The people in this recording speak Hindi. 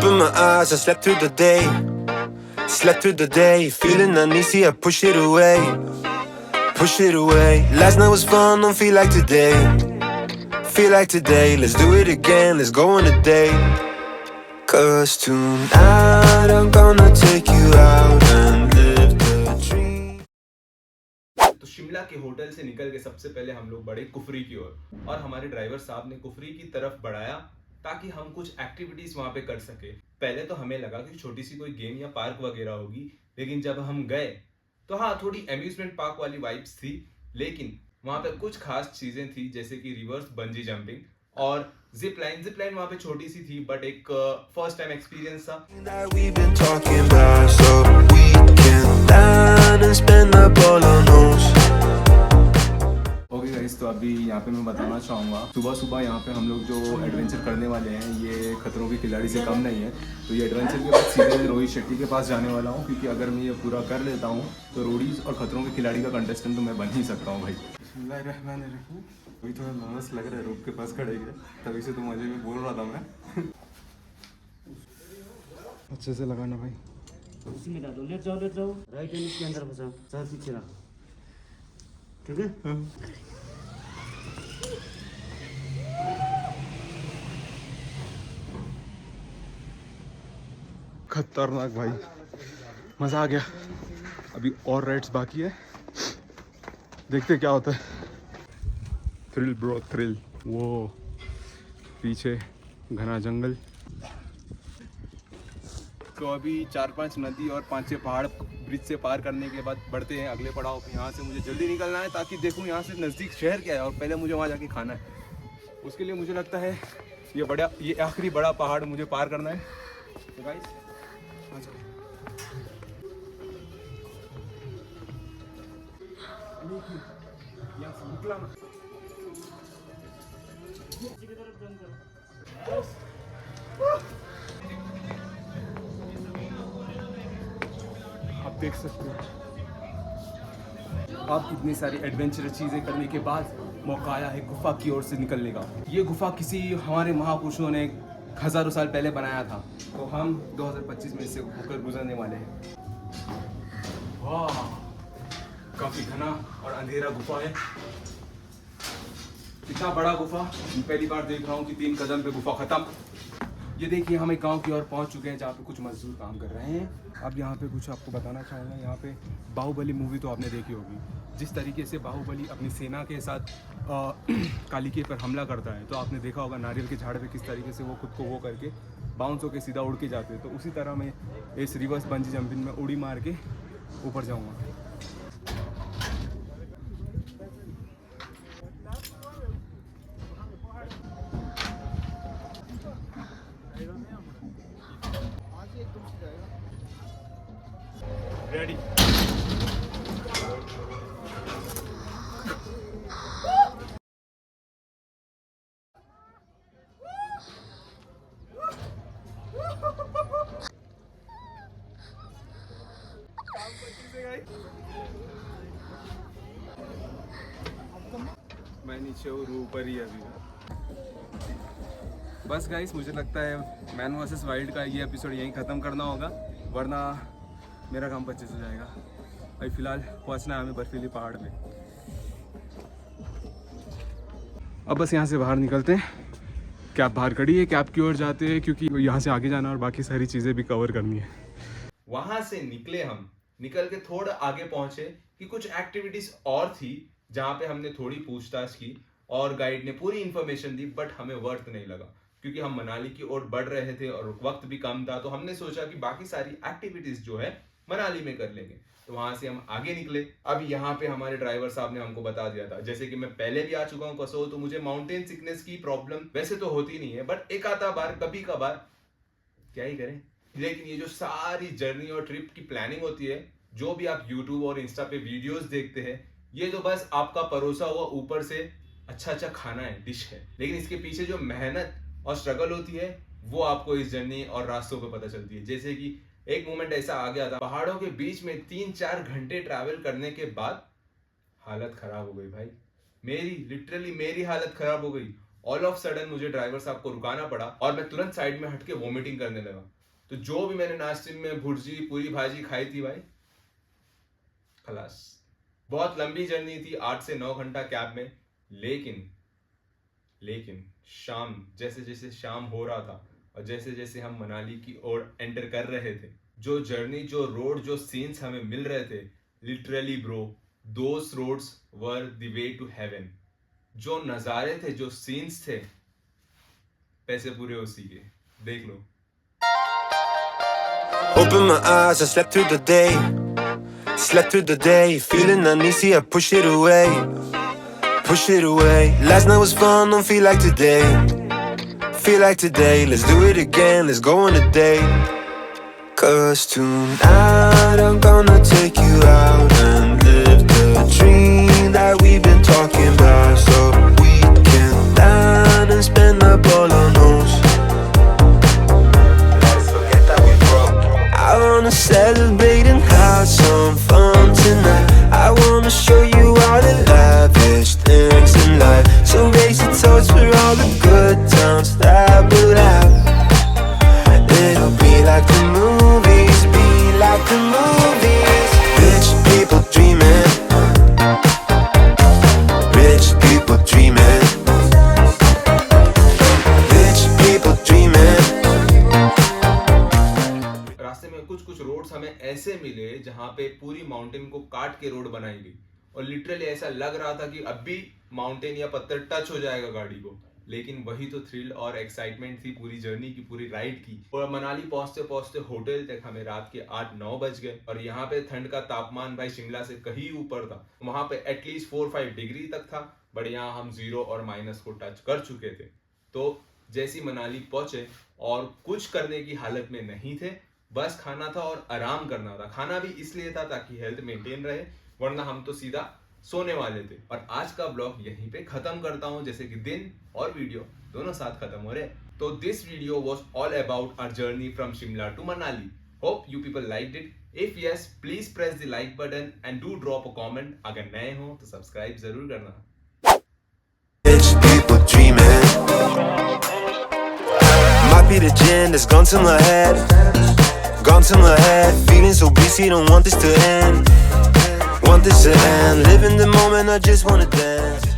Open my eyes, I slept through the day. Slept through the day, feeling uneasy, I push it away. Push it away. Last night was fun, don't feel like today. Feel like today, let's do it again, let's go on a date. Cause tonight I'm gonna take you out and live the dream. तो शिमला के होटल से निकल के सबसे पहले हम लोग बढ़े कुफरी की ओर और हमारे ड्राइवर साहब ने कुफरी की तरफ बढ़ाया ताकि हम कुछ एक्टिविटीज वहां पे कर सके। पहले तो हमें लगा कि छोटी सी कोई गेम या पार्क वगैरह होगी, लेकिन जब हम गए तो हाँ, थोड़ी अम्यूजमेंट पार्क वाली वाइब्स थी, लेकिन वहां पे कुछ खास चीजें थी जैसे कि रिवर्स बंजी जंपिंग और जिप लाइन। जिप लाइन वहां पे छोटी सी थी बट एक फर्स्ट टाइम एक्सपीरियंस था। That we've been talking about, so we can dine and spend up all our notes. Okay guys, तो अभी यहाँ पे मैं बताना चाहूँगा, सुबह सुबह यहाँ पे हम लोग जो एडवेंचर करने वाले हैं ये खतरों के खिलाड़ी से कम नहीं है। तो ये एडवेंचर के बाद सीधे मैं रोहित शेट्टी के पास जाने वाला हूँ, क्योंकि अगर मैं ये पूरा कर लेता हूँ तो रोडीज और खतरों के खिलाड़ी का कंटेस्टेंट तो मैं बन ही सकता हूँ भाई। अभी थोड़ा नर्वस लग रहा है, रोड के पास खड़े गए तभी से तो मजे में बोल रहा था मैं। अच्छे से लगाना भाई। उसी में डालो, लेट जाओ राइट हैंड इसके अंदर फंसा, सर पीछे रहा, ठीक है। खतरनाक भाई, मज़ा आ गया। अभी और राइड्स बाकी है, देखते क्या होता है। Thrill bro thrill. वो पीछे घना जंगल। तो अभी 4-5 नदी और 5-6 पहाड़ ब्रिज से पार करने के बाद बढ़ते हैं अगले पड़ाव पे। यहाँ से मुझे जल्दी निकलना है ताकि देखूँ यहाँ से नज़दीक शहर क्या है और पहले मुझे वहाँ जाके खाना है। उसके लिए मुझे लगता है ये आखिरी बड़ा पहाड़ मुझे पार करना है। तो गाइस आ जाओ। यहाँ से निकला मैं। आप देख सकते हो, आप इतनी सारी एडवेंचरस चीज़ें करने के बाद मौका आया है गुफा की ओर से निकलने का। ये गुफा किसी हमारे महापुरुषों ने हज़ारों साल पहले बनाया था, तो हम 2025 में इससे होकर गुजरने वाले हैं। वाह, काफ़ी घना और अंधेरा गुफा है। इतना बड़ा गुफा पहली बार देख रहा हूँ कि 3 कदम पे गुफा ख़त्म। ये देखिए, हम एक गांव की ओर पहुंच चुके हैं जहाँ पे कुछ मजदूर काम कर रहे हैं। अब यहाँ पे कुछ आपको बताना चाहूँगा। यहाँ पे बाहुबली मूवी तो आपने देखी होगी, जिस तरीके से बाहुबली अपनी सेना के साथ कालिके पर हमला करता है, तो आपने देखा होगा नारियल के झाड़ पे किस तरीके से वो खुद को वो करके बाउंस होकर सीधा उड़ के जाते हैं। तो उसी तरह मैं इस रिवर्स बंजी जंपिंग में उड़ी मार के ऊपर जाऊँगा। रेडी। मैं नीचे हूँ, ऊपर ही अभी। बस गाइस, मुझे लगता है मैन वर्सेस वाइल्ड का ये एपिसोड यहीं ख़त्म करना होगा, वरना मेरा काम 25 हो जाएगा। भाई फिलहाल पहुंचना है हमें बर्फीली पहाड़ में। अब बस यहाँ से बाहर निकलते हैं। कैब बाहर खड़ी है, कैब की ओर जाते हैं क्योंकि यहाँ से आगे जाना और बाकी सारी चीज़ें भी कवर करनी है। वहाँ से निकले हम, निकल के थोड़ा आगे पहुँचे कि कुछ एक्टिविटीज़ और थी जहाँ पे हमने थोड़ी पूछताछ की और गाइड ने पूरी इन्फॉर्मेशन दी, बट हमें वर्थ नहीं लगा क्योंकि हम मनाली की ओर बढ़ रहे थे और वक्त भी कम था। तो हमने सोचा कि बाकी सारी एक्टिविटीज़ जो है मनाली में कर लेंगे। तो वहां से हम आगे निकले। अब यहाँ पे हमारे ड्राइवर साहब ने हमको बता दिया था, जैसे कि मैं पहले भी आ चुका हूँ कसोल, तो मुझे माउंटेन सिकनेस की प्रॉब्लम वैसे तो होती नहीं है, बट एक आधा बार कभी कभार क्या ही करें। लेकिन ये जो सारी जर्नी और ट्रिप की प्लानिंग होती है, जो भी आप यूट्यूब और इंस्टा पे वीडियोस देखते हैं, ये तो बस आपका परोसा हुआ ऊपर से अच्छा खाना है, डिश है, लेकिन इसके पीछे जो मेहनत और स्ट्रगल होती है वो आपको इस जर्नी और रास्तों पे पता चलती है। जैसे कि एक मोमेंट ऐसा आ गया था, पहाड़ों के बीच में 3-4 घंटे ट्रैवल करने के बाद हालत खराब हो गई भाई। मेरी लिटरली मेरी हालत खराब हो गई। ऑल ऑफ सडन मुझे ड्राइवर साहब को रुकाना पड़ा और मैं तुरंत साइड में हटके वोमिटिंग करने लगा। तो जो भी मैंने नाश्ते में भुर्जी पूरी भाजी खाई थी भाई, खलास। बहुत लंबी जर्नी थी, 8 से 9 घंटा कैब में। लेकिन शाम जैसे जैसे शाम हो रहा था और जैसे जैसे हम मनाली की ओर एंटर कर रहे थे, जो जर्नी, जो रोड, जो सीन्स हमें मिल रहे थे, literally bro, those roads were the way to heaven. जो नजारे थे, जो सीन्स थे, पैसे पूरे उसी के, देख लो। Open my eyes, I slept through the day. Slept through the day, feeling uneasy, I push it away. Push it away. Last night was fun, don't feel like today. Feel like today, let's do it again, let's go on a date. 'Cause tonight I'm gonna take you out and live the dream that we've been talking about. So we can dine and spend up all our notes. I wanna celebrate and have some fun tonight. I wanna show you all the lavish things in life. So raise a toast for all the good times that we'll have. It'll be like the movies, be like the movies. Rich people dreaming, rich people dreaming, rich people dreaming. रास्ते में कुछ रोड्स हमें ऐसे मिले जहां पे पूरी माउंटेन को काट के रोड बनाई गई और लिटरली ऐसा लग रहा था कि अब भी माउंटेन या पत्थर टच हो जाएगा गाड़ी को। लेकिन वही तो थ्रिल और एक्साइटमेंट थी पूरी जर्नी की, पूरी राइड की। और मनाली पहुंचते पहुंचते होटल तक हमें रात के 8-9 बज गए और यहाँ पे ठंड का तापमान भाई शिमला से कहीं ऊपर था। वहां पे एटलीस्ट 4-5 डिग्री तक था, बट यहाँ हम 0 और माइनस को टच कर चुके थे। तो जैसी मनाली पहुंचे और कुछ करने की हालत में नहीं थे, बस खाना था और आराम करना था। खाना भी इसलिए था ताकि हेल्थ मेंटेन रहे, वरना हम तो सीधा सोने वाले थे। और आज का ब्लॉग यहीं पे खत्म करता हूं, जैसे कि दिन और वीडियो दोनों साथ खत्म हो रहे। तो this video was all about our journey from Shimla to Manali. Hope you people liked it. If yes, please press the like button and do drop a comment. अगर नए हो तो सब्सक्राइब जरूर करना। Rich people dreaming. Might be the gin that's gone to my head. Gone to my head. Feeling so busy, don't want this to end. Want this to end. Live in the moment, I just wanna dance.